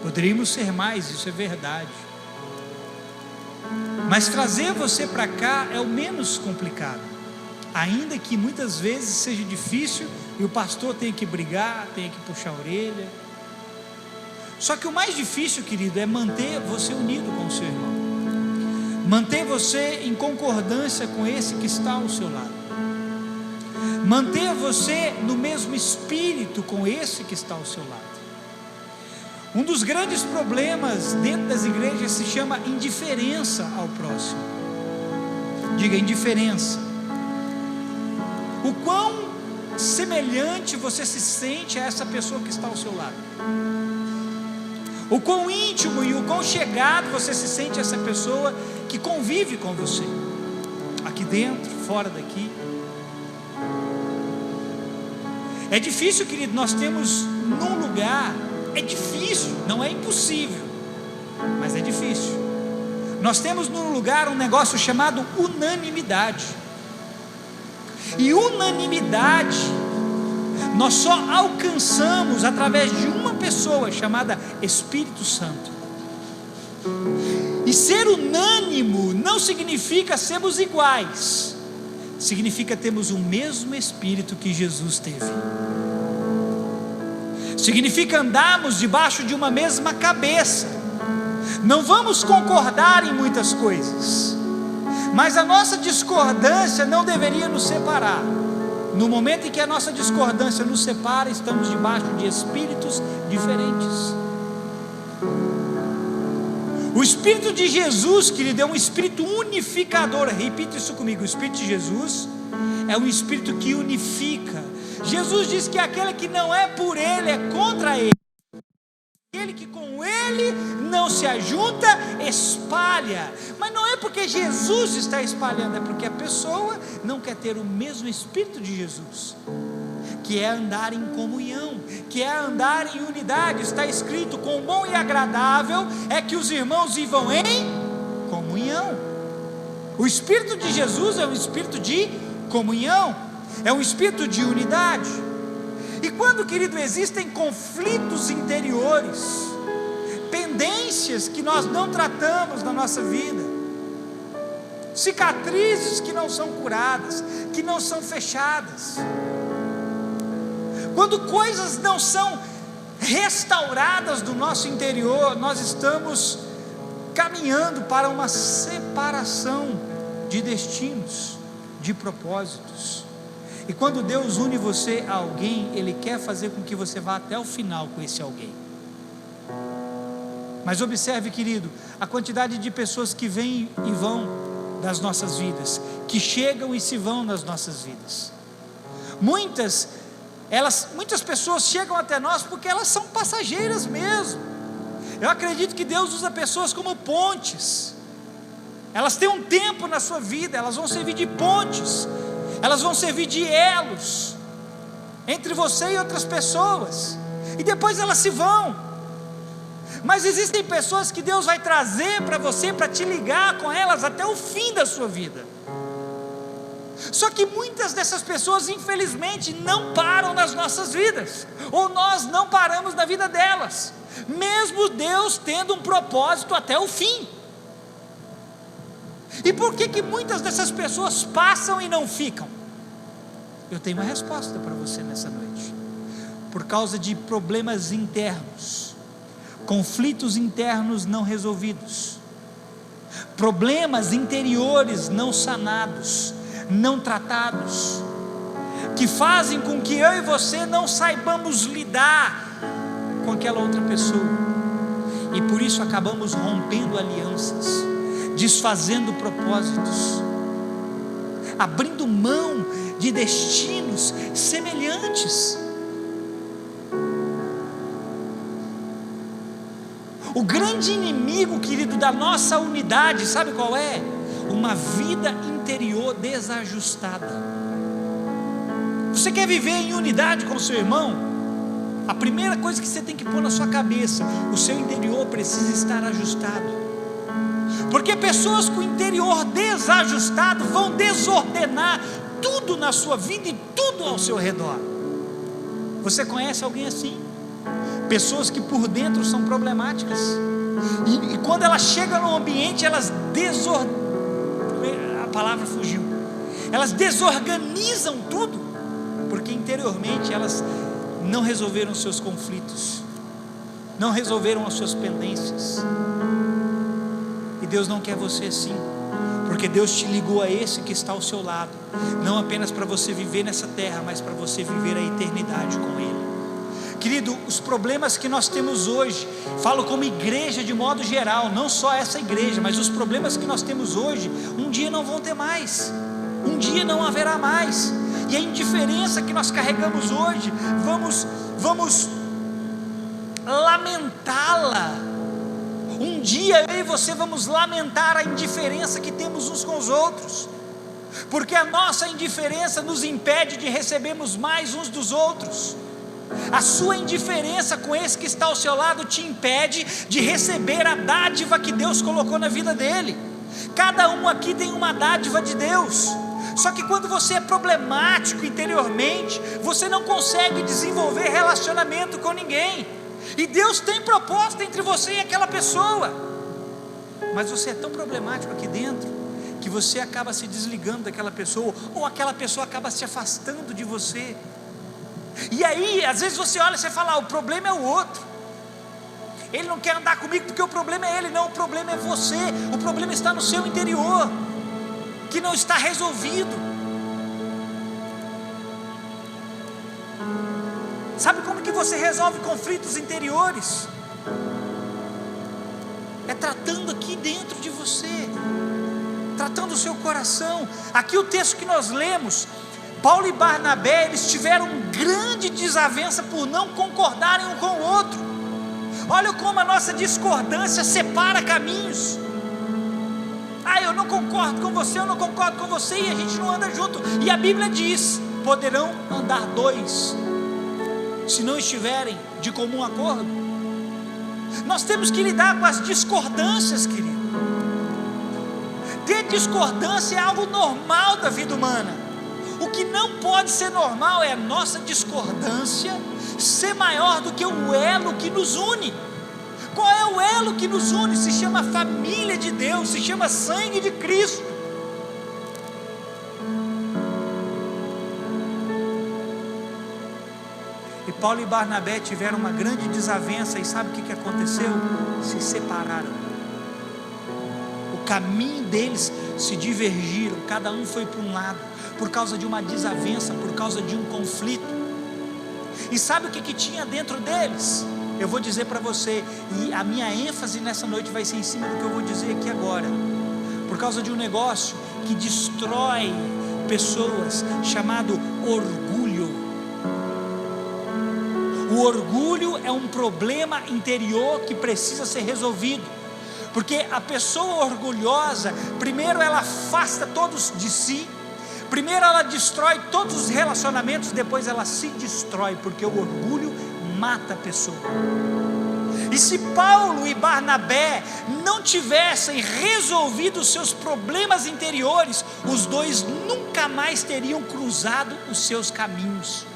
Poderíamos ser mais, isso é verdade. Mas trazer você para cá é o menos complicado. Ainda que muitas vezes seja difícil e o pastor tenha que brigar, tenha que puxar a orelha. Só que o mais difícil, querido, é manter você unido com o seu irmão. Manter você em concordância com esse que está ao seu lado. Manter você no mesmo espírito com esse que está ao seu lado. Um dos grandes problemas dentro das igrejas se chama indiferença ao próximo. Diga, indiferença. O quão semelhante você se sente a essa pessoa que está ao seu lado. O quão íntimo e o quão chegado você se sente a essa pessoa que convive com você. Aqui dentro, fora daqui. É difícil, querido, nós temos num lugar, é difícil, não é impossível, mas é difícil. Nós temos num lugar um negócio chamado unanimidade. E unanimidade nós só alcançamos através de uma pessoa chamada Espírito Santo. E ser unânimo não significa sermos iguais, significa termos o mesmo Espírito que Jesus teve. Significa andarmos debaixo de uma mesma cabeça. Não vamos concordar em muitas coisas, mas a nossa discordância não deveria nos separar. No momento em que a nossa discordância nos separa, estamos debaixo de espíritos diferentes. O Espírito de Jesus, querido, é um Espírito unificador. Repita isso comigo: o Espírito de Jesus é um Espírito que unifica. Jesus diz que aquele que não é por Ele é contra Ele. Aquele que com Ele não se ajunta, espalha. Mas não é porque Jesus está espalhando, é porque a pessoa não quer ter o mesmo Espírito de Jesus, que é andar em comunhão, que é andar em unidade. Está escrito: quão bom e agradável é que os irmãos vivam em comunhão. O Espírito de Jesus é um Espírito de comunhão, é um Espírito de unidade. E quando, querido, existem conflitos interiores, pendências que nós não tratamos na nossa vida, cicatrizes que não são curadas, que não são fechadas, quando coisas não são restauradas do nosso interior, nós estamos caminhando para uma separação de destinos, de propósitos. E quando Deus une você a alguém, Ele quer fazer com que você vá até o final com esse alguém. Mas observe, querido, a quantidade de pessoas que vêm e vão das nossas vidas, que chegam e se vão nas nossas vidas. Muitas pessoas chegam até nós porque elas são passageiras mesmo. Eu acredito que Deus usa pessoas como pontes. Elas têm um tempo na sua vida, elas vão servir de pontes, elas vão servir de elos entre você e outras pessoas, e depois elas se vão. Mas existem pessoas que Deus vai trazer para você, para te ligar com elas até o fim da sua vida. Só que muitas dessas pessoas, infelizmente, não param nas nossas vidas, ou nós não paramos na vida delas, mesmo Deus tendo um propósito até o fim. E por que muitas dessas pessoas passam e não ficam? Eu tenho uma resposta para você nessa noite. Por causa de problemas internos, conflitos internos não resolvidos, problemas interiores não sanados, não tratados, que fazem com que eu e você não saibamos lidar com aquela outra pessoa, e por isso acabamos rompendo alianças, desfazendo propósitos, abrindo mão de destinos semelhantes. O grande inimigo, querido, da nossa unidade, sabe qual é? Uma vida interior desajustada. Você quer viver em unidade com o seu irmão? A primeira coisa que você tem que pôr na sua cabeça: o seu interior precisa estar ajustado. Porque pessoas com o interior desajustado vão desordenar tudo na sua vida e tudo ao seu redor. Você conhece alguém assim? pessoas que por dentro são problemáticas, e quando elas chegam no ambiente, elas a palavra fugiu, elas desorganizam tudo, porque interiormente elas não resolveram os seus conflitos, não resolveram as suas pendências. E Deus não quer você assim, porque Deus te ligou a esse que está ao seu lado, não apenas para você viver nessa terra, mas para você viver a eternidade com Ele. Querido, os problemas que nós temos hoje, falo como igreja de modo geral, não só essa igreja, mas os problemas que nós temos hoje, um dia não vão ter mais, um dia não haverá mais. E a indiferença que nós carregamos hoje, vamos lamentá-la. Um dia eu e você vamos lamentar a indiferença que temos uns com os outros, porque a nossa indiferença nos impede de recebermos mais uns dos outros. A sua indiferença com esse que está ao seu lado te impede de receber a dádiva que Deus colocou na vida dele. Cada um aqui tem uma dádiva de Deus, só que quando você é problemático interiormente, você não consegue desenvolver relacionamento com ninguém, e Deus tem proposta entre você e aquela pessoa, mas você é tão problemático aqui dentro, que você acaba se desligando daquela pessoa, ou aquela pessoa acaba se afastando de você. E aí, às vezes você olha e você fala, o problema é o outro, ele não quer andar comigo porque o problema é ele. Não, o problema é você, o problema está no seu interior, que não está resolvido. Sabe como que você resolve conflitos interiores? É tratando aqui dentro de você, tratando o seu coração. Aqui o texto que nós lemos, Paulo e Barnabé, eles tiveram grande desavença por não concordarem um com o outro. Olha como a nossa discordância separa caminhos. Eu não concordo com você, eu não concordo com você, e a gente não anda junto. E a Bíblia diz, poderão andar dois, se não estiverem de comum acordo. Nós temos que lidar com as discordâncias, querido. Ter discordância é algo normal da vida humana. O que não pode ser normal é a nossa discordância ser maior do que o elo que nos une. Qual é o elo que nos une? Se chama família de Deus, se chama sangue de Cristo. E Paulo e Barnabé tiveram uma grande desavença, e sabe o que aconteceu? Se separaram. O caminho deles se divergiram, cada um foi para um lado, por causa de uma desavença, por causa de um conflito. E sabe o que tinha dentro deles? Eu vou dizer para você, e a minha ênfase nessa noite vai ser em cima do que eu vou dizer aqui agora. Por causa de um negócio que destrói pessoas, chamado orgulho. O orgulho é um problema interior que precisa ser resolvido, porque a pessoa orgulhosa, primeiro ela afasta todos de si, primeiro ela destrói todos os relacionamentos, depois ela se destrói, porque o orgulho mata a pessoa. E se Paulo e Barnabé não tivessem resolvido os seus problemas interiores, os dois nunca mais teriam cruzado os seus caminhos.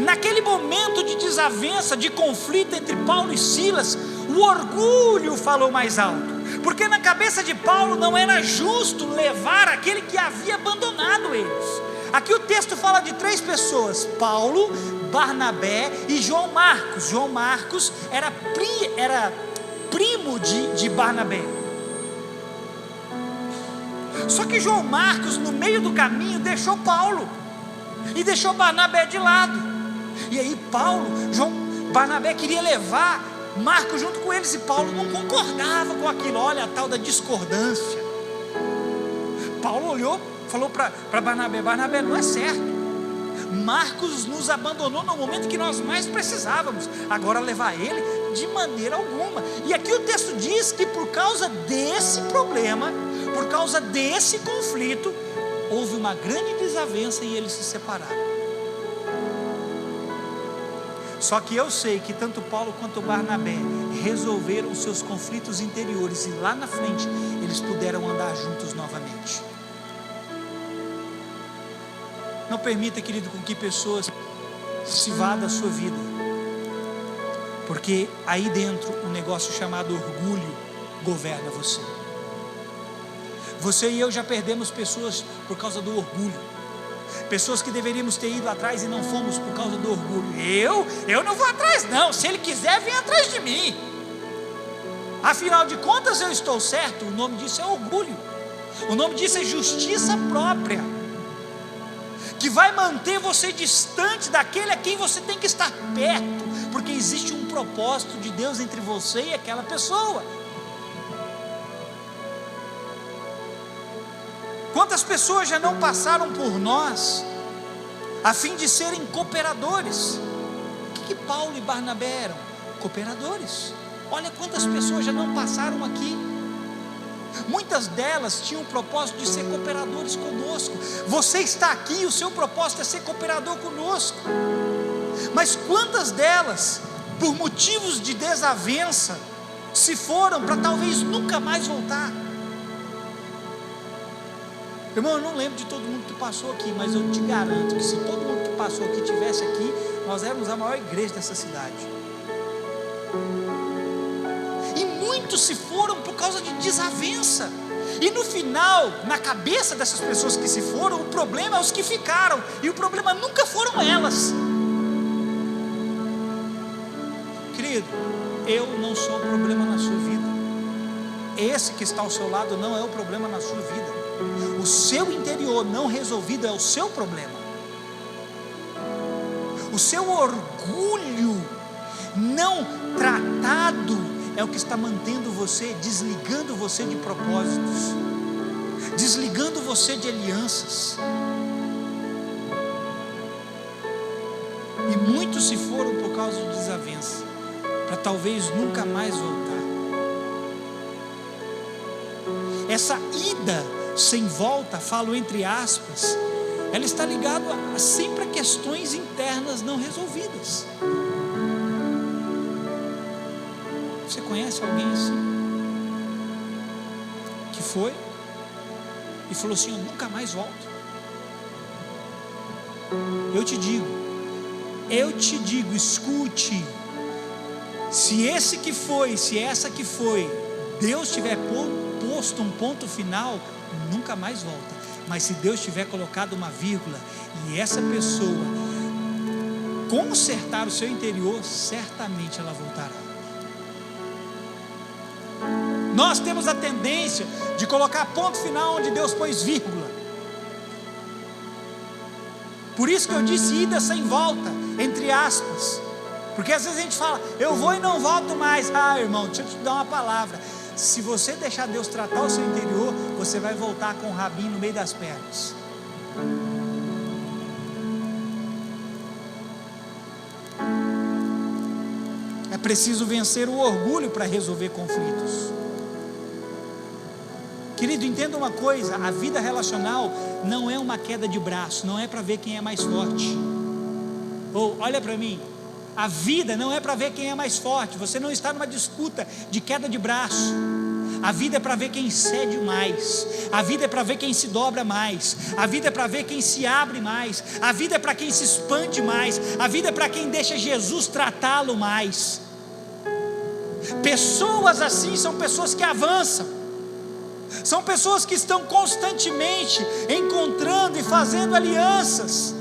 Naquele momento de desavença, de conflito entre Paulo e Silas, o orgulho falou mais alto, porque na cabeça de Paulo não era justo levar aquele que havia abandonado eles. Aqui o texto fala de 3 pessoas: Paulo, Barnabé e João Marcos. João Marcos era primo de Barnabé. Só que João Marcos, no meio do caminho, deixou Paulo e deixou Barnabé de lado. E aí Barnabé queria levar Marcos junto com eles, e Paulo não concordava com aquilo. Olha a tal da discordância. Paulo olhou, falou para Barnabé: Barnabé, não é certo, Marcos nos abandonou no momento que nós mais precisávamos, agora levar ele de maneira alguma. E aqui o texto diz que por causa desse problema, por causa desse conflito, houve uma grande desavença e eles se separaram. Só que eu sei que tanto Paulo quanto Barnabé resolveram seus conflitos interiores, e lá na frente eles puderam andar juntos novamente. Não permita, querido, com que pessoas se vá da sua vida, porque aí dentro um negócio chamado orgulho governa você. Você e eu já perdemos pessoas por causa do orgulho, pessoas que deveríamos ter ido atrás e não fomos por causa do orgulho. Eu não vou atrás não, se ele quiser vem atrás de mim, afinal de contas eu estou certo. O nome disso é orgulho, o nome disso é justiça própria, que vai manter você distante daquele a quem você tem que estar perto, porque existe um propósito de Deus entre você e aquela pessoa. Quantas pessoas já não passaram por nós a fim de serem cooperadores? O que Paulo e Barnabé eram? Cooperadores. Olha quantas pessoas já não passaram aqui. Muitas delas tinham o propósito de ser cooperadores conosco. Você está aqui, o seu propósito é ser cooperador conosco. Mas quantas delas, por motivos de desavença, se foram para talvez nunca mais voltar? Irmão, eu não lembro de todo mundo que passou aqui, mas eu te garanto que se todo mundo que passou aqui estivesse aqui, nós éramos a maior igreja dessa cidade. E muitos se foram por causa de desavença. E no final, na cabeça dessas pessoas que se foram, o problema é os que ficaram, e o problema nunca foram elas. Querido, eu não sou o problema na sua vida. Esse que está ao seu lado não é o problema na sua vida. O seu interior não resolvido é o seu problema. O seu orgulho não tratado é o que está mantendo você, desligando você de propósitos, desligando você de alianças. E muitos se foram por causa de desavença, para talvez nunca mais voltar. Essa ida sem volta, falo entre aspas, ela está ligada sempre a questões internas não resolvidas. Você conhece alguém assim? Que foi e falou assim: eu nunca mais volto. Eu te digo, escute. Se esse que foi, se essa que foi, Deus tiver posto um ponto final, nunca mais volta. Mas se Deus tiver colocado uma vírgula e essa pessoa consertar o seu interior, certamente ela voltará. Nós temos a tendência de colocar ponto final onde Deus pôs vírgula. Por isso que eu disse ida sem volta, entre aspas, porque às vezes a gente fala, eu vou e não volto mais. Ah, irmão, deixa eu te dar uma palavra. Se você deixar Deus tratar o seu interior, você vai voltar com o rabinho no meio das pernas. É preciso vencer o orgulho para resolver conflitos. Querido, entenda uma coisa: a vida relacional não é uma queda de braço, não é para ver quem é mais forte. Ou olha para mim, a vida não é para ver quem é mais forte. Você não está numa disputa de queda de braço. A vida é para ver quem cede mais. A vida é para ver quem se dobra mais. A vida é para ver quem se abre mais. A vida é para quem se expande mais. A vida é para quem deixa Jesus tratá-lo mais. Pessoas assim são pessoas que avançam. São pessoas que estão constantemente encontrando e fazendo alianças.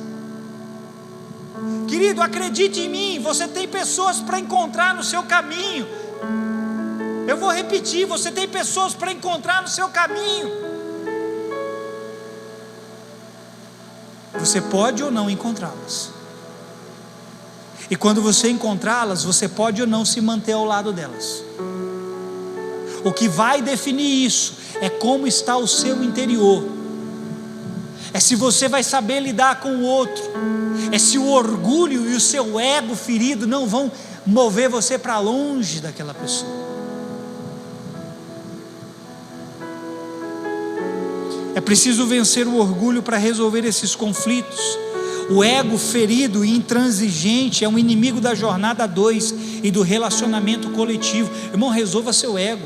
Querido, acredite em mim, você tem pessoas para encontrar no seu caminho. Eu vou repetir, você tem pessoas para encontrar no seu caminho. Você pode ou não encontrá-las. E quando você encontrá-las, você pode ou não se manter ao lado delas. O que vai definir isso é como está o seu interior. É se você vai saber lidar com o outro. É se o orgulho e o seu ego ferido não vão mover você para longe daquela pessoa. É preciso vencer o orgulho para resolver esses conflitos. O ego ferido e intransigente é um inimigo da jornada 2 e do relacionamento coletivo. Irmão, resolva seu ego.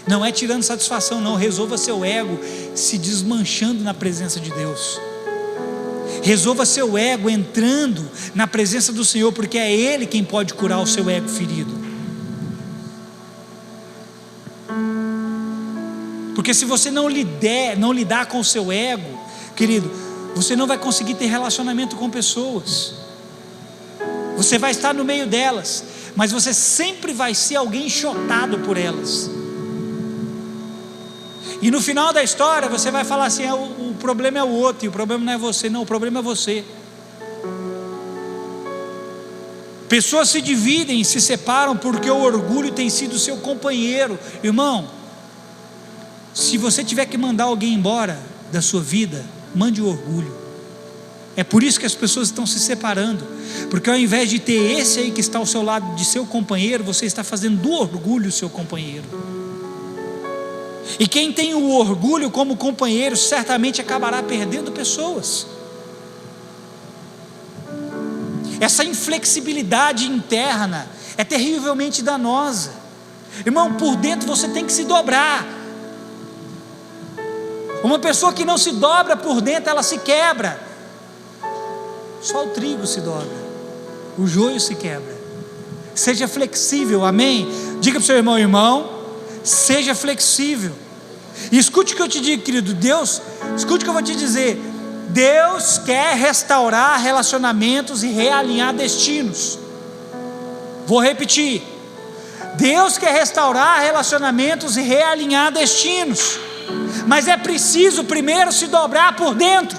Não é tirando satisfação não, resolva seu ego se desmanchando na presença de Deus. Resolva seu ego entrando na presença do Senhor, porque é Ele quem pode curar o seu ego ferido. Porque se você não lidar com o seu ego, querido, você não vai conseguir ter relacionamento com pessoas. Você vai estar no meio delas, mas você sempre vai ser alguém enxotado por elas. E no final da história você vai falar assim: o problema é o outro, e o problema não é você. Não, o problema é você. Pessoas se dividem, se separam porque o orgulho tem sido seu companheiro. Irmão, se você tiver que mandar alguém embora da sua vida, mande o orgulho. É por isso que as pessoas estão se separando, porque ao invés de ter esse aí que está ao seu lado de seu companheiro, você está fazendo do orgulho seu companheiro. E quem tem o orgulho como companheiro certamente acabará perdendo pessoas. Essa inflexibilidade interna é terrivelmente danosa. Irmão, por dentro você tem que se dobrar. Uma pessoa que não se dobra por dentro, ela se quebra. Só o trigo se dobra, o joio se quebra. Seja flexível, amém? Diga para o seu irmão: irmão, seja flexível. E escute o que eu te digo, querido. Escute o que eu vou te dizer. Deus quer restaurar relacionamentos e realinhar destinos. Vou repetir: Deus quer restaurar relacionamentos e realinhar destinos, mas é preciso primeiro se dobrar por dentro,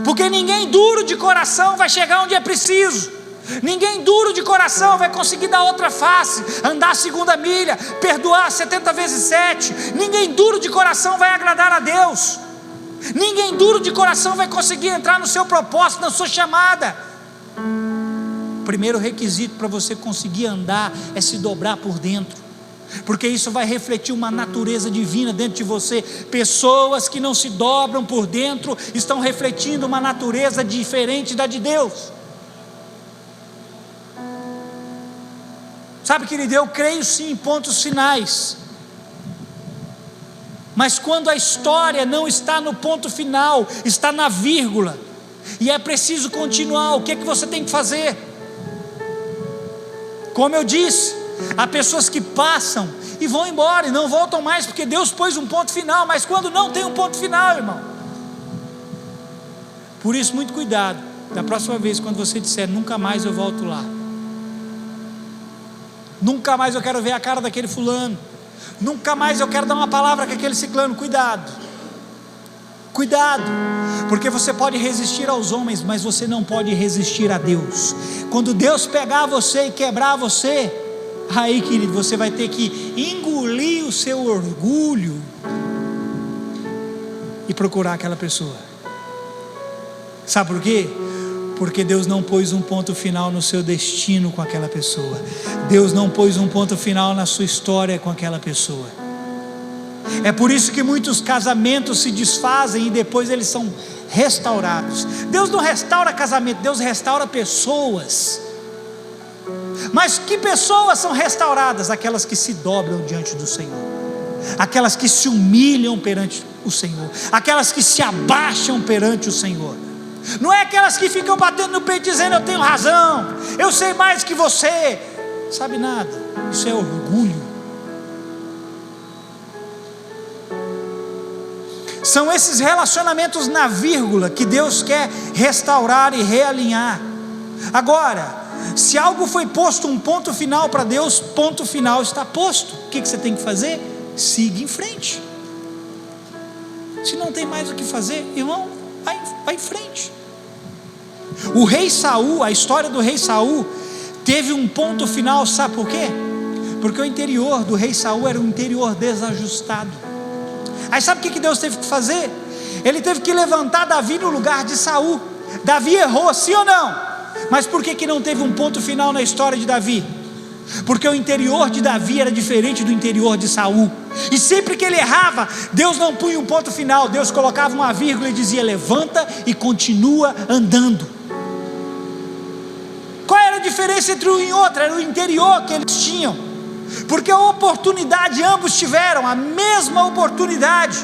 porque ninguém duro de coração vai chegar onde é preciso. Ninguém duro de coração vai conseguir dar outra face, andar a segunda milha, perdoar 70 vezes 7. Ninguém duro de coração vai agradar a Deus. Ninguém duro de coração vai conseguir entrar no seu propósito, na sua chamada. O primeiro requisito para você conseguir andar é se dobrar por dentro, porque isso vai refletir uma natureza divina dentro de você. Pessoas que não se dobram por dentro estão refletindo uma natureza diferente da de Deus. Sabe, querido, eu creio sim em pontos finais, mas quando a história não está no ponto final, está na vírgula, e é preciso continuar, o que é que você tem que fazer? Como eu disse, há pessoas que passam e vão embora e não voltam mais, porque Deus pôs um ponto final. Mas quando não tem um ponto final, irmão, por isso muito cuidado, da próxima vez quando você disser: nunca mais eu volto lá, nunca mais eu quero ver a cara daquele fulano, nunca mais eu quero dar uma palavra com aquele ciclano. Cuidado, porque você pode resistir aos homens, mas você não pode resistir a Deus. Quando Deus pegar você e quebrar você, aí, querido, você vai ter que engolir o seu orgulho e procurar aquela pessoa. Sabe por quê? Porque Deus não pôs um ponto final no seu destino com aquela pessoa. Deus não pôs um ponto final na sua história com aquela pessoa. É por isso que muitos casamentos se desfazem e depois eles são restaurados. Deus não restaura casamento, Deus restaura pessoas. Mas que pessoas são restauradas? Aquelas que se dobram diante do Senhor, aquelas que se humilham perante o Senhor, aquelas que se abaixam perante o Senhor. Não é aquelas que ficam batendo no peito dizendo: eu tenho razão, eu sei mais que você. Sabe nada, isso é orgulho. São esses relacionamentos na vírgula que Deus quer restaurar e realinhar. Agora, se algo foi posto um ponto final para Deus, ponto final está posto. O que você tem que fazer? Siga em frente. Se não tem mais o que fazer, irmão, vai em frente. O rei Saul, a história do rei Saul teve um ponto final, sabe por quê? Porque o interior do rei Saul era um interior desajustado. Aí sabe o que Deus teve que fazer? Ele teve que levantar Davi no lugar de Saul. Davi errou, sim ou não? Mas por que não teve um ponto final na história de Davi? Porque o interior de Davi era diferente do interior de Saul. E sempre que ele errava, Deus não punha um ponto final. Deus colocava uma vírgula e dizia: levanta e continua andando. Qual era a diferença entre um e outro? Era o interior que eles tinham. Porque a oportunidade, ambos tiveram a mesma oportunidade.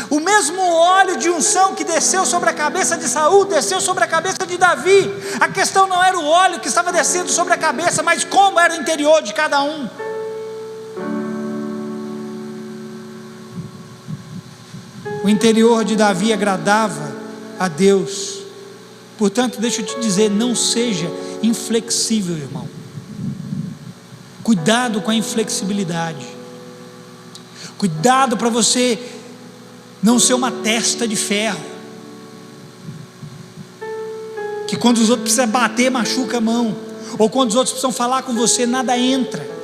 O mesmo óleo de unção que desceu sobre a cabeça de Saul, desceu sobre a cabeça de Davi. A questão não era o óleo que estava descendo sobre a cabeça, mas como era o interior de cada um. O interior de Davi agradava a Deus. Portanto, deixa eu te dizer, não seja inflexível, irmão. Cuidado com a inflexibilidade. Cuidado para você não ser uma testa de ferro, que quando os outros precisam bater, machuca a mão, ou quando os outros precisam falar com você, nada entra.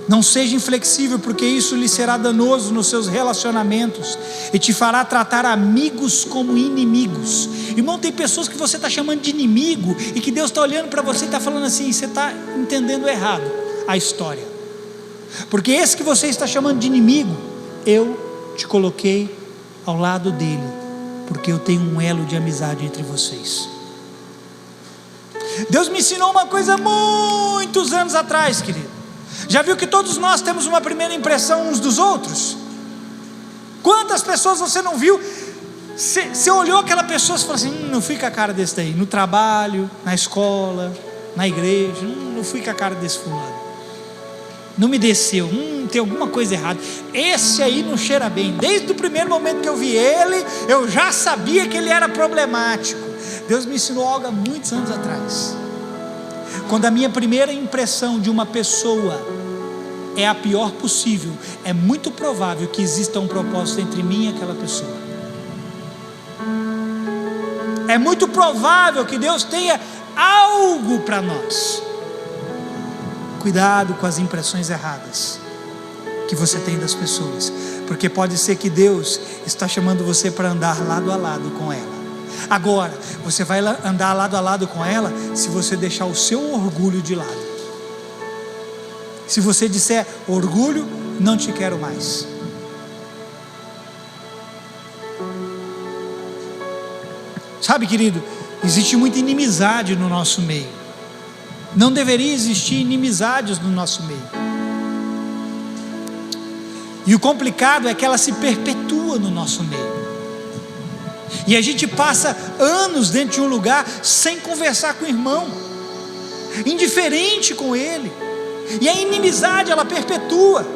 Não seja inflexível, porque isso lhe será danoso nos seus relacionamentos e te fará tratar amigos como inimigos. Irmão, tem pessoas que você está chamando de inimigo e que Deus está olhando para você e está falando assim: você está entendendo errado a história, porque esse que você está chamando de inimigo, eu te coloquei ao lado dele, porque eu tenho um elo de amizade entre vocês. Deus me ensinou uma coisa muitos anos atrás, querido. Já viu que todos nós temos uma primeira impressão uns dos outros? Quantas pessoas você não viu? Você olhou aquela pessoa e falou assim: não fui com a cara desse daí. No trabalho, na escola, na igreja, não fui com a cara desse fulano. Não me desceu, tem alguma coisa errada. Esse aí não cheira bem. Desde o primeiro momento que eu vi ele, eu já sabia que ele era problemático. Deus me ensinou algo há muitos anos atrás. Quando a minha primeira impressão de uma pessoa é a pior possível, é muito provável que exista um propósito entre mim e aquela pessoa. É muito provável que Deus tenha algo para nós. Cuidado com as impressões erradas que você tem das pessoas, porque pode ser que Deus está chamando você para andar lado a lado com ela. Agora, você vai andar lado a lado com ela se você deixar o seu orgulho de lado. Se você disser: orgulho, não te quero mais. Sabe, querido, existe muita inimizade no nosso meio. Não deveria existir inimizades no nosso meio. E o complicado é que ela se perpetua no nosso meio. E a gente passa anos dentro de um lugar sem conversar com o irmão, indiferente com ele, e a inimizade ela perpetua.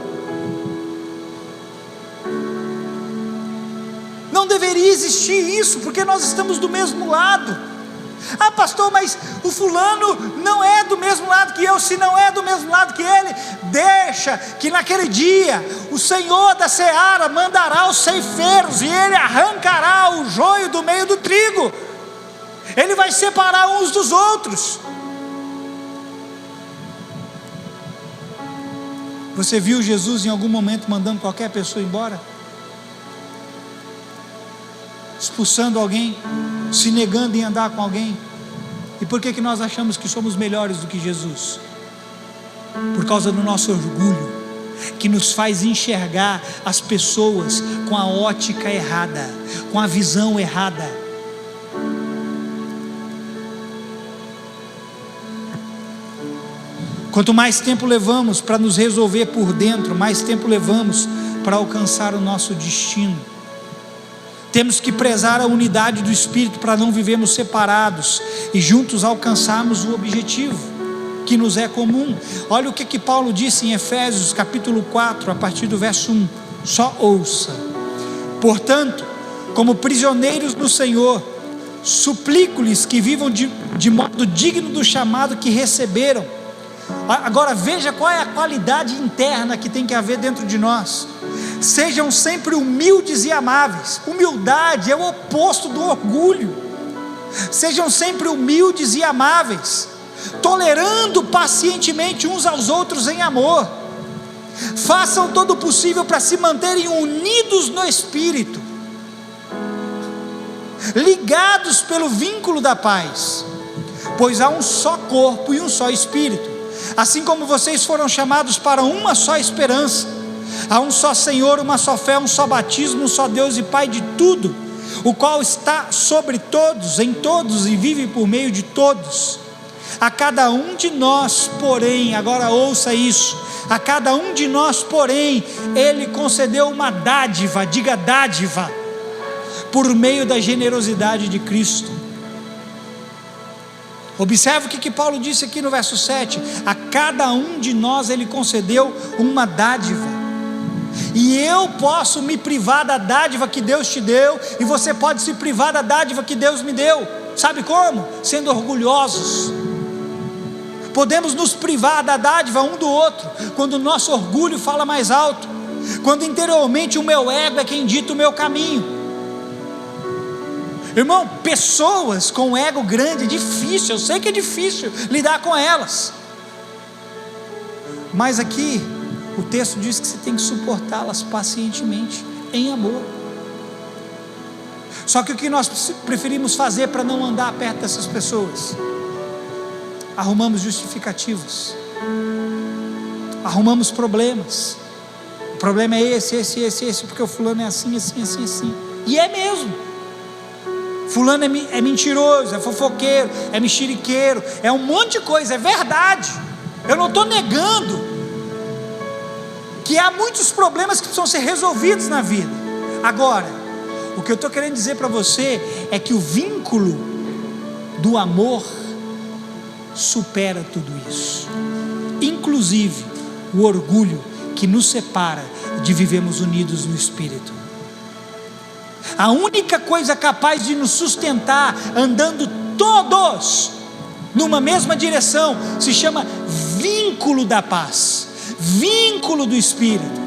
Não deveria existir isso, porque nós estamos do mesmo lado. Ah, pastor, mas o fulano não é do mesmo lado que eu. Se não é do mesmo lado que ele, deixa que naquele dia o Senhor da seara mandará os ceifeiros, e ele arrancará o joio do meio do trigo. Ele vai separar uns dos outros. Você viu Jesus em algum momento mandando qualquer pessoa embora? Expulsando alguém? Se negando em andar com alguém? E por que nós achamos que somos melhores do que Jesus? Por causa do nosso orgulho, que nos faz enxergar as pessoas com a ótica errada, com a visão errada. Quanto mais tempo levamos para nos resolver por dentro, mais tempo levamos para alcançar o nosso destino. Temos que prezar a unidade do Espírito para não vivermos separados e juntos alcançarmos o objetivo que nos é comum. Olha o que Paulo disse em Efésios capítulo 4, a partir do verso 1. Só ouça: portanto, como prisioneiros do Senhor, suplico-lhes que vivam de modo digno do chamado que receberam. Agora veja qual é a qualidade interna que tem que haver dentro de nós. Sejam sempre humildes e amáveis. Humildade é o oposto do orgulho. Sejam sempre humildes e amáveis, tolerando pacientemente uns aos outros em amor. Façam todo o possível para se manterem unidos no Espírito, ligados pelo vínculo da paz, pois há um só corpo e um só Espírito, assim como vocês foram chamados para uma só esperança. Há um só Senhor, uma só fé, um só batismo, um só Deus e Pai de tudo, o qual está sobre todos, em todos e vive por meio de todos. A cada um de nós, porém, agora ouça isso, A cada um de nós, porém, Ele concedeu uma dádiva, diga dádiva, por meio da generosidade de Cristo. Observe o que Paulo disse aqui no verso 7, a cada um de nós Ele concedeu uma dádiva, e eu posso me privar da dádiva que Deus te deu, e você pode se privar da dádiva que Deus me deu, sabe como? Sendo orgulhosos. Podemos nos privar da dádiva um do outro, quando o nosso orgulho fala mais alto, quando interiormente o meu ego é quem dita o meu caminho. Irmão, pessoas com ego grande é difícil, eu sei que é difícil lidar com elas, mas aqui o texto diz que você tem que suportá-las pacientemente, em amor. Só que o que nós preferimos fazer para não andar perto dessas pessoas? Arrumamos justificativas, arrumamos problemas. O problema é esse, porque o fulano é assim, e é mesmo. Fulano é mentiroso, é fofoqueiro, é mexeriqueiro, é um monte de coisa, é verdade. Eu não estou negando que há muitos problemas que precisam ser resolvidos na vida. Agora, o que eu estou querendo dizer para você é que o vínculo do amor supera tudo isso, inclusive o orgulho que nos separa de vivermos unidos no Espírito. A única coisa capaz de nos sustentar andando todos numa mesma direção se chama vínculo da paz, vínculo do Espírito.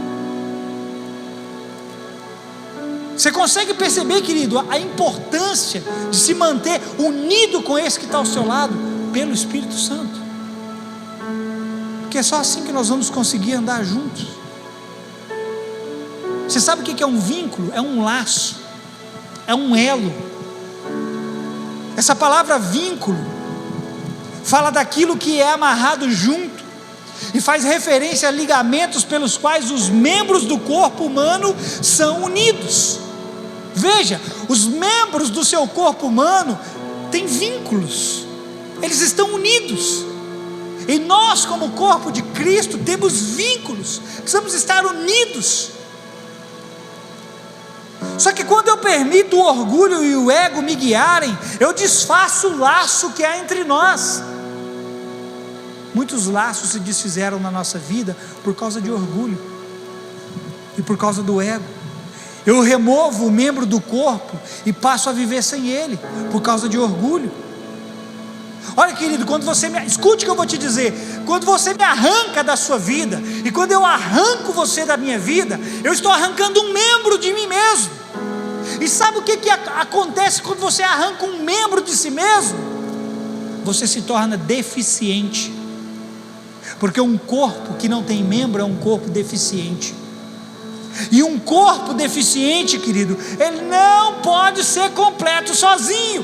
Você consegue perceber, querido, a importância de se manter unido com esse que está ao seu lado pelo Espírito Santo? Porque é só assim que nós vamos conseguir andar juntos. Você sabe o que é um vínculo? É um laço, é um elo. Essa palavra vínculo fala daquilo que é amarrado junto e faz referência a ligamentos pelos quais os membros do corpo humano são unidos. Veja, os membros do seu corpo humano têm vínculos, eles estão unidos, e nós, como corpo de Cristo, temos vínculos, precisamos estar unidos. Só que quando eu permito o orgulho e o ego me guiarem, eu desfaço o laço que há entre nós. Muitos laços se desfizeram na nossa vida por causa de orgulho e por causa do ego. Eu removo o membro do corpo e passo a viver sem ele por causa de orgulho. Olha, querido, escute o que eu vou te dizer. Quando você me arranca da sua vida, e quando eu arranco você da minha vida, eu estou arrancando um membro de mim mesmo. E sabe o que acontece quando você arranca um membro de si mesmo? Você se torna deficiente, porque um corpo que não tem membro é um corpo deficiente. E um corpo deficiente, querido, ele não pode ser completo sozinho.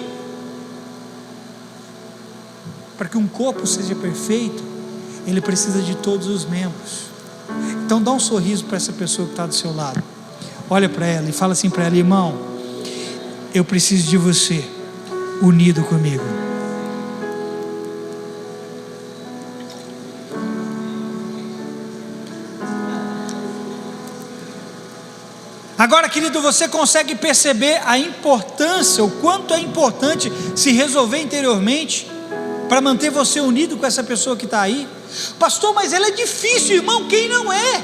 Para que um corpo seja perfeito, ele precisa de todos os membros. Então dá um sorriso para essa pessoa que está do seu lado, olha para ela e fala assim para ela: irmão, eu preciso de você unido comigo. Agora, querido, você consegue perceber a importância, o quanto é importante se resolver interiormente para manter você unido com essa pessoa que está aí? Pastor, mas ela é difícil, irmão. Quem não é?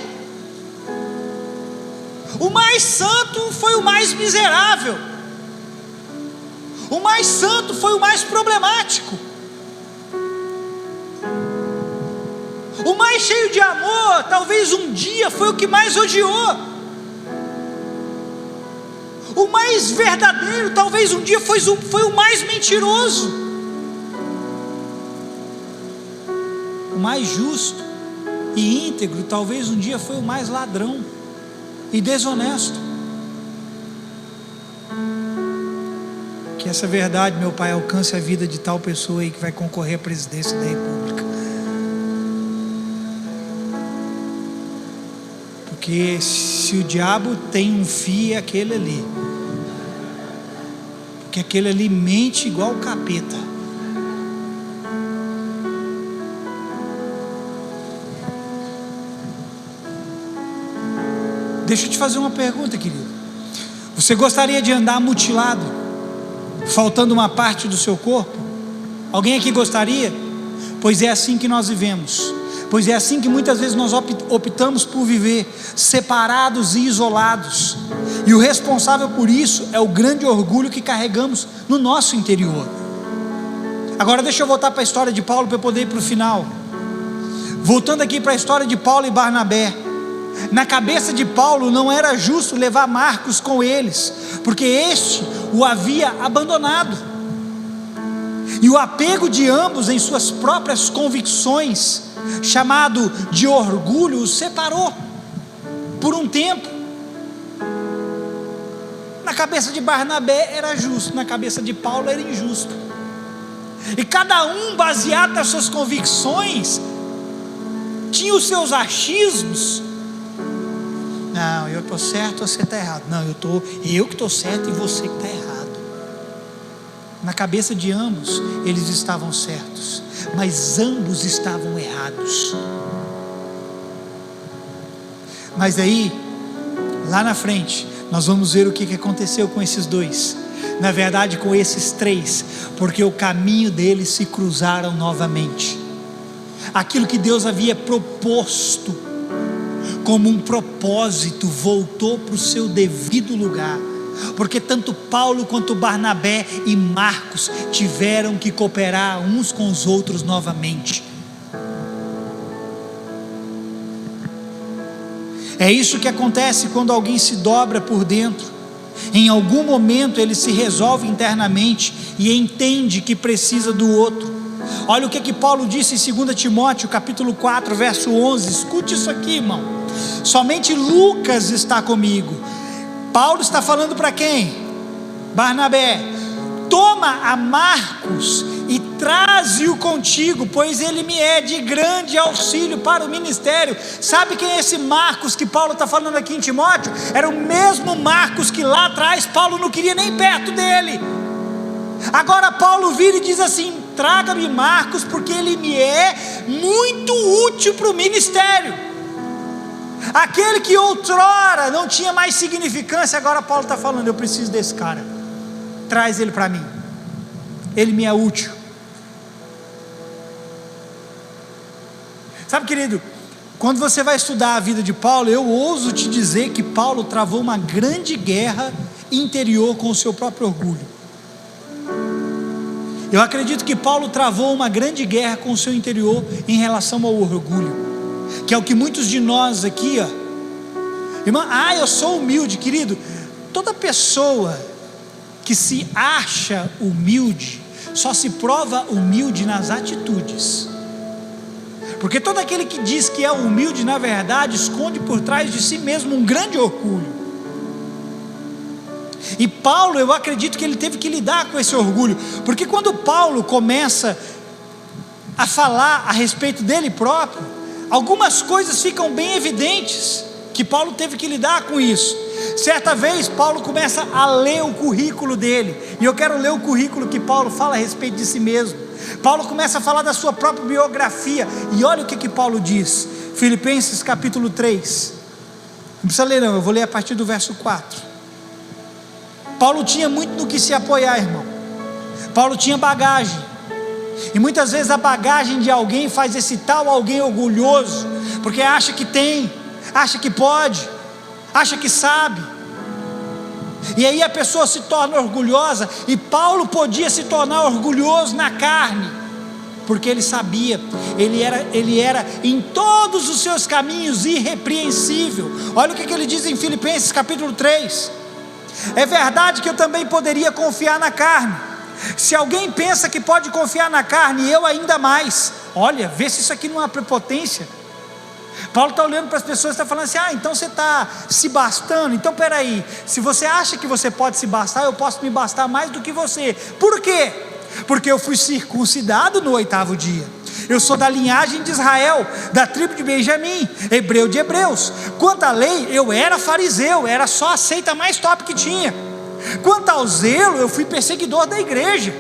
O mais santo foi o mais miserável, o mais santo foi o mais problemático, o mais cheio de amor talvez um dia foi o que mais odiou. O mais verdadeiro talvez um dia foi o mais mentiroso. O mais justo e íntegro talvez um dia foi o mais ladrão e desonesto. Que essa verdade, meu Pai, alcance a vida de tal pessoa aí que vai concorrer à presidência da República. Porque se o diabo tem um fio, é aquele ali. Porque aquele ali mente igual o capeta. Deixa eu te fazer uma pergunta, querido. Você gostaria de andar mutilado, faltando uma parte do seu corpo? Alguém aqui gostaria? Pois é assim que nós vivemos. Pois é assim que muitas vezes nós optamos por viver separados e isolados. E o responsável por isso é o grande orgulho que carregamos no nosso interior. Agora deixa eu voltar para a história de Paulo para eu poder ir para o final. Voltando aqui para a história de Paulo e Barnabé. Na cabeça de Paulo não era justo levar Marcos com eles, porque este o havia abandonado. E o apego de ambos em suas próprias convicções, chamado de orgulho, os separou por um tempo. Na cabeça de Barnabé era justo, na cabeça de Paulo era injusto. E cada um, baseado nas suas convicções, tinha os seus achismos. Não, eu estou certo, você está errado. Não, eu que estou certo e você que está errado. Na cabeça de ambos, eles estavam certos, mas ambos estavam errados. Mas aí, lá na frente, nós vamos ver o que aconteceu com esses dois. Na verdade, com esses três, porque o caminho deles se cruzaram novamente. Aquilo que Deus havia proposto como um propósito voltou para o seu devido lugar, porque tanto Paulo quanto Barnabé e Marcos tiveram que cooperar uns com os outros novamente. É isso que acontece quando alguém se dobra por dentro. Em algum momento ele se resolve internamente e entende que precisa do outro. Olha o que Paulo disse em 2 Timóteo capítulo 4 verso 11, escute isso aqui, irmão. Somente Lucas está comigo. Paulo está falando para quem? Barnabé. Toma a Marcos e traze-o contigo, pois ele me é de grande auxílio para o ministério. Sabe quem é esse Marcos que Paulo está falando aqui em Timóteo? Era o mesmo Marcos que lá atrás Paulo não queria nem perto dele. Agora Paulo vira e diz assim: traga-me Marcos, porque ele me é muito útil para o ministério. Aquele que outrora não tinha mais significância, agora Paulo está falando: eu preciso desse cara, traz ele para mim, ele me é útil. Sabe, querido, quando você vai estudar a vida de Paulo, eu ouso te dizer que Paulo travou uma grande guerra interior com o seu próprio orgulho. Eu acredito que Paulo travou uma grande guerra com o seu interior em relação ao orgulho, que é o que muitos de nós aqui, irmã, eu sou humilde, querido. Toda pessoa que se acha humilde, só se prova humilde nas atitudes, porque todo aquele que diz que é humilde, na verdade, esconde por trás de si mesmo um grande orgulho. E Paulo, eu acredito que ele teve que lidar com esse orgulho, porque quando Paulo começa a falar a respeito dele próprio, algumas coisas ficam bem evidentes, que Paulo teve que lidar com isso. Certa vez Paulo começa a ler o currículo dele, e eu quero ler o currículo que Paulo fala a respeito de si mesmo. Paulo começa a falar da sua própria biografia, e olha o que Paulo diz, Filipenses capítulo 3, não precisa ler não, eu vou ler a partir do verso 4. Paulo tinha muito no que se apoiar, irmão. Paulo tinha bagagem, e muitas vezes a bagagem de alguém faz esse tal alguém orgulhoso, porque acha que tem, acha que pode, acha que sabe, e aí a pessoa se torna orgulhosa. E Paulo podia se tornar orgulhoso na carne, porque ele sabia, ele era em todos os seus caminhos irrepreensível. Olha o que ele diz em Filipenses capítulo 3, é verdade que eu também poderia confiar na carne. Se alguém pensa que pode confiar na carne, eu ainda mais. Olha, vê se isso aqui não é uma prepotência. Paulo está olhando para as pessoas e está falando assim: então você está se bastando, então peraí, se você acha que você pode se bastar, eu posso me bastar mais do que você. Por quê? Porque eu fui circuncidado no 8º dia, eu sou da linhagem de Israel, da tribo de Benjamim, hebreu de hebreus. Quanto à lei, eu era fariseu, era só a seita mais top que tinha. Quanto ao zelo, eu fui perseguidor da igreja.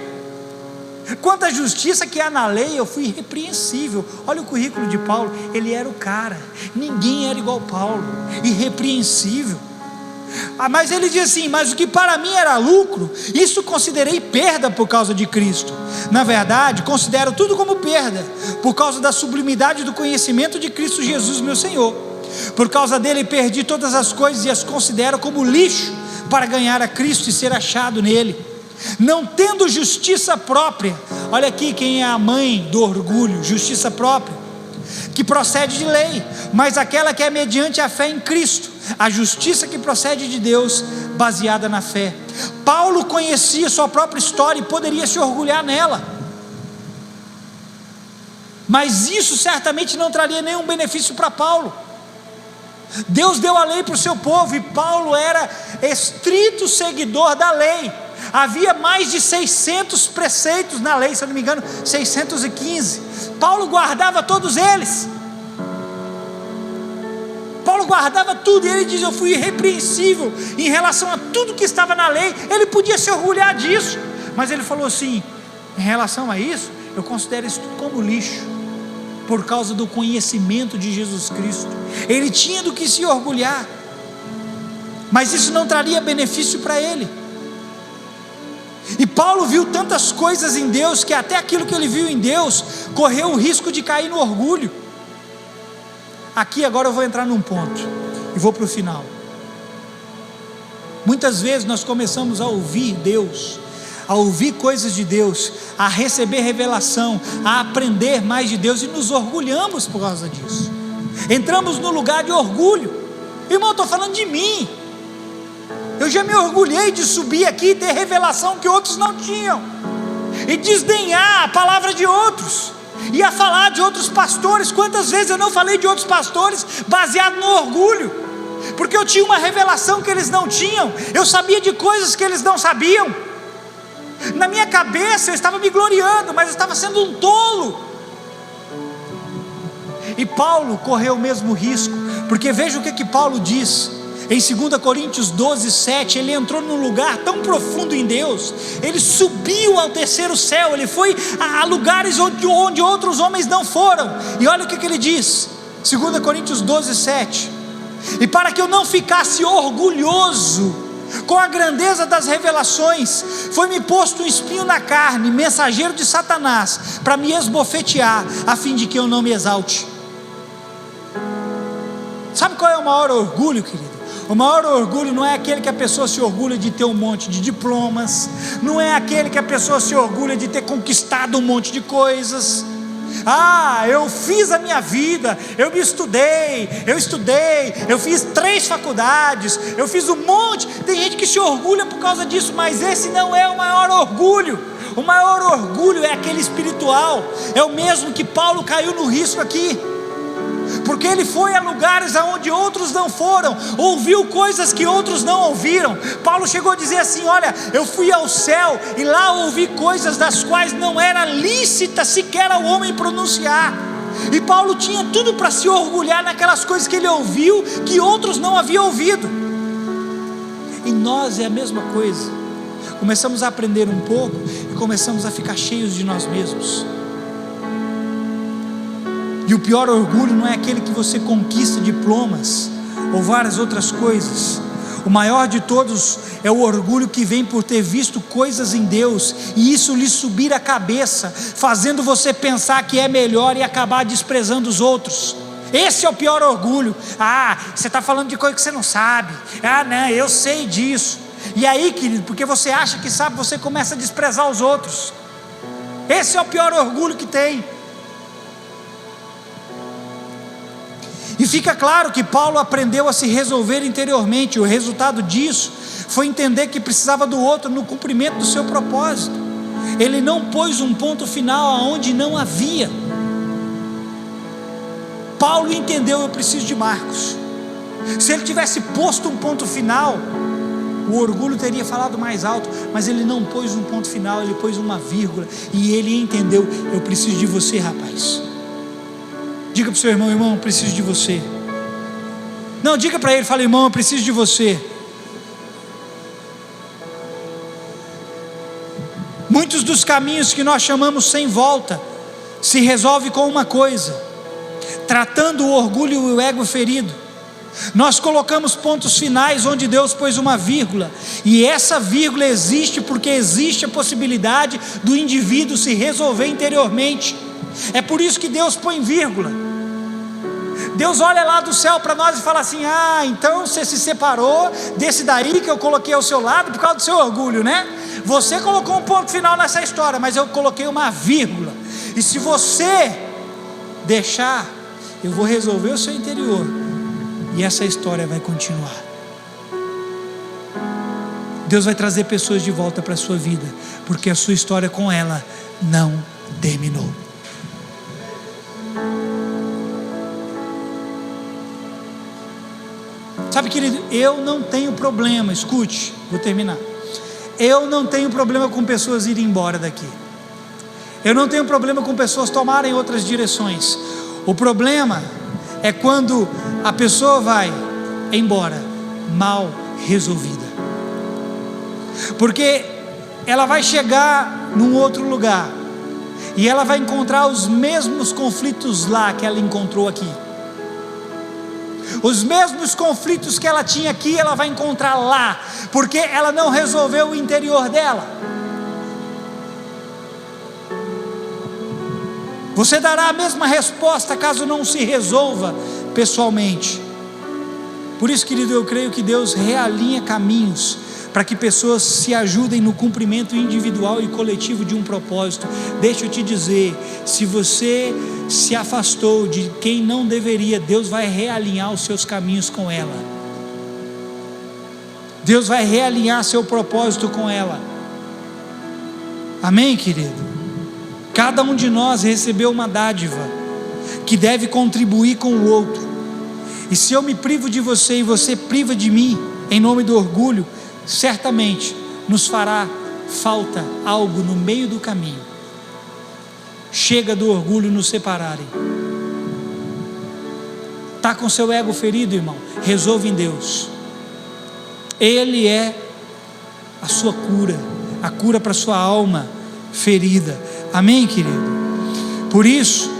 Quanto à justiça que há na lei, eu fui irrepreensível. Olha o currículo de Paulo, ele era o cara, ninguém era igual a Paulo, irrepreensível. Mas ele diz assim: mas o que para mim era lucro, isso considerei perda por causa de Cristo. Na verdade, considero tudo como perda, por causa da sublimidade do conhecimento de Cristo Jesus meu Senhor. Por causa dele perdi todas as coisas e as considero como lixo, para ganhar a Cristo e ser achado nele, não tendo justiça própria. Olha aqui quem é a mãe do orgulho: justiça própria, que procede de lei, mas aquela que é mediante a fé em Cristo, a justiça que procede de Deus, baseada na fé. Paulo conhecia sua própria história e poderia se orgulhar nela, mas isso certamente não traria nenhum benefício para Paulo. Deus deu a lei para o seu povo, e Paulo era estrito seguidor da lei. Havia mais de 600 preceitos na lei, se eu não me engano 615, Paulo guardava todos eles. Paulo guardava tudo, e ele diz: eu fui irrepreensível em relação a tudo que estava na lei. Ele podia se orgulhar disso, mas ele falou assim: em relação a isso, eu considero isso tudo como lixo, por causa do conhecimento de Jesus Cristo. Ele tinha do que se orgulhar, mas isso não traria benefício para ele. E Paulo viu tantas coisas em Deus, que até aquilo que ele viu em Deus correu o risco de cair no orgulho. Aqui agora eu vou entrar num ponto e vou para o final. Muitas vezes nós começamos a ouvir Deus, a ouvir coisas de Deus, a receber revelação, a aprender mais de Deus, e nos orgulhamos por causa disso. Entramos no lugar de orgulho. Irmão, eu estou falando de mim. Eu já me orgulhei de subir aqui e ter revelação que outros não tinham, e desdenhar a palavra de outros, e a falar de outros pastores. Quantas vezes eu não falei de outros pastores baseado no orgulho, porque eu tinha uma revelação que eles não tinham, eu sabia de coisas que eles não sabiam. Na minha cabeça eu estava me gloriando, mas eu estava sendo um tolo. E Paulo correu o mesmo risco, porque veja o que Paulo diz em 2 Coríntios 12, 7, ele entrou num lugar tão profundo em Deus, ele subiu ao terceiro céu, ele foi a lugares onde outros homens não foram. E olha o que ele diz, 2 Coríntios 12, 7: e para que eu não ficasse orgulhoso com a grandeza das revelações, foi-me posto um espinho na carne, mensageiro de Satanás, para me esbofetear, a fim de que eu não me exalte. Sabe qual é o maior orgulho, querido? O maior orgulho não é aquele que a pessoa se orgulha de ter um monte de diplomas, não é aquele que a pessoa se orgulha de ter conquistado um monte de coisas. Eu fiz a minha vida, eu estudei, eu fiz 3 faculdades, eu fiz um monte. Tem gente que se orgulha por causa disso, mas esse não é o maior orgulho. O maior orgulho é aquele espiritual, é o mesmo que Paulo caiu no risco aqui, porque ele foi a lugares aonde outros não foram, ouviu coisas que outros não ouviram. Paulo chegou a dizer assim: olha, eu fui ao céu e lá ouvi coisas das quais não era lícita sequer ao homem pronunciar. E Paulo tinha tudo para se orgulhar naquelas coisas que ele ouviu, que outros não haviam ouvido. E nós é a mesma coisa, começamos a aprender um pouco e começamos a ficar cheios de nós mesmos. E o pior orgulho não é aquele que você conquista diplomas ou várias outras coisas. O maior de todos é o orgulho que vem por ter visto coisas em Deus, e isso lhe subir a cabeça, fazendo você pensar que é melhor e acabar desprezando os outros. Esse é o pior orgulho. Você está falando de coisa que você não sabe. Não, eu sei disso. E aí, querido, porque você acha que sabe, você começa a desprezar os outros. Esse é o pior orgulho que tem. E fica claro que Paulo aprendeu a se resolver interiormente. O resultado disso foi entender que precisava do outro no cumprimento do seu propósito. Ele não pôs um ponto final aonde não havia. Paulo entendeu: eu preciso de Marcos. Se ele tivesse posto um ponto final, o orgulho teria falado mais alto, mas ele não pôs um ponto final, ele pôs uma vírgula, e ele entendeu: eu preciso de você, rapaz. Diga para o seu irmão: irmão, eu preciso de você. Não, diga para ele, fala: irmão, eu preciso de você. Muitos dos caminhos que nós chamamos sem volta se resolve com uma coisa: tratando o orgulho e o ego ferido. Nós colocamos pontos finais onde Deus pôs uma vírgula, e essa vírgula existe porque existe a possibilidade do indivíduo se resolver interiormente. É por isso que Deus põe vírgula. Deus olha lá do céu para nós e fala assim: então você se separou desse daí que eu coloquei ao seu lado por causa do seu orgulho, né? Você colocou um ponto final nessa história, mas eu coloquei uma vírgula, e se você deixar, eu vou resolver o seu interior, e essa história vai continuar. Deus vai trazer pessoas de volta para a sua vida, porque a sua história com ela não terminou. Sabe, querido, eu não tenho problema, escute, vou terminar. Eu não tenho problema com pessoas irem embora daqui. Eu não tenho problema com pessoas tomarem outras direções. O problema é quando a pessoa vai embora mal resolvida, porque ela vai chegar num outro lugar e ela vai encontrar os mesmos conflitos lá que ela encontrou aqui. Os mesmos conflitos que ela tinha aqui, ela vai encontrar lá, porque ela não resolveu o interior dela. Você dará a mesma resposta caso não se resolva pessoalmente. Por isso, querido, eu creio que Deus realinha caminhos para que pessoas se ajudem no cumprimento individual e coletivo de um propósito. Deixa eu te dizer, se você se afastou de quem não deveria, Deus vai realinhar os seus caminhos com ela. Deus vai realinhar seu propósito com ela. Amém, querido? Cada um de nós recebeu uma dádiva que deve contribuir com o outro. E se eu me privo de você e você priva de mim, em nome do orgulho, certamente nos fará falta algo no meio do caminho. Chega do orgulho nos separarem. Está com seu ego ferido, irmão? Resolva em Deus. Ele é a sua cura, a cura para a sua alma ferida. Amém, querido? Por isso,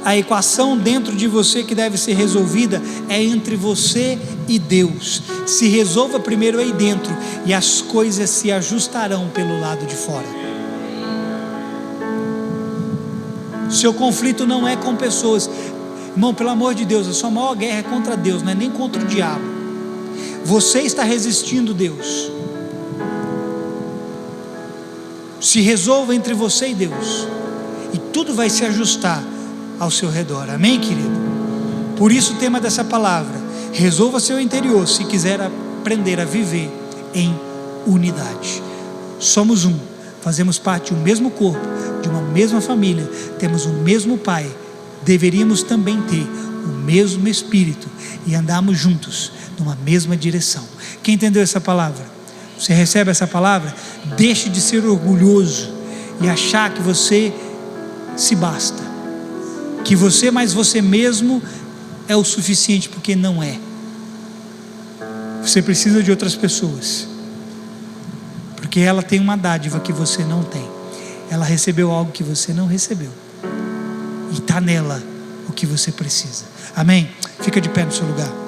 a equação dentro de você que deve ser resolvida é entre você e Deus. Se resolva primeiro aí dentro, e as coisas se ajustarão pelo lado de fora. Seu conflito não é com pessoas, irmão, pelo amor de Deus, a sua maior guerra é contra Deus, não é nem contra o diabo. Você está resistindo Deus. Se resolva entre você e Deus, e tudo vai se ajustar ao seu redor. Amém, querido? Por isso o tema dessa palavra: resolva seu interior, se quiser aprender a viver em unidade. Somos um, fazemos parte de um mesmo corpo, de uma mesma família, temos o mesmo Pai, deveríamos também ter o mesmo Espírito e andarmos juntos numa mesma direção. Quem entendeu essa palavra? Você recebe essa palavra? Deixe de ser orgulhoso e achar que você se basta, que você mais você mesmo é o suficiente, porque não é. Você precisa de outras pessoas, porque ela tem uma dádiva que você não tem. Ela recebeu algo que você não recebeu, e está nela o que você precisa. Amém? Fica de pé no seu lugar.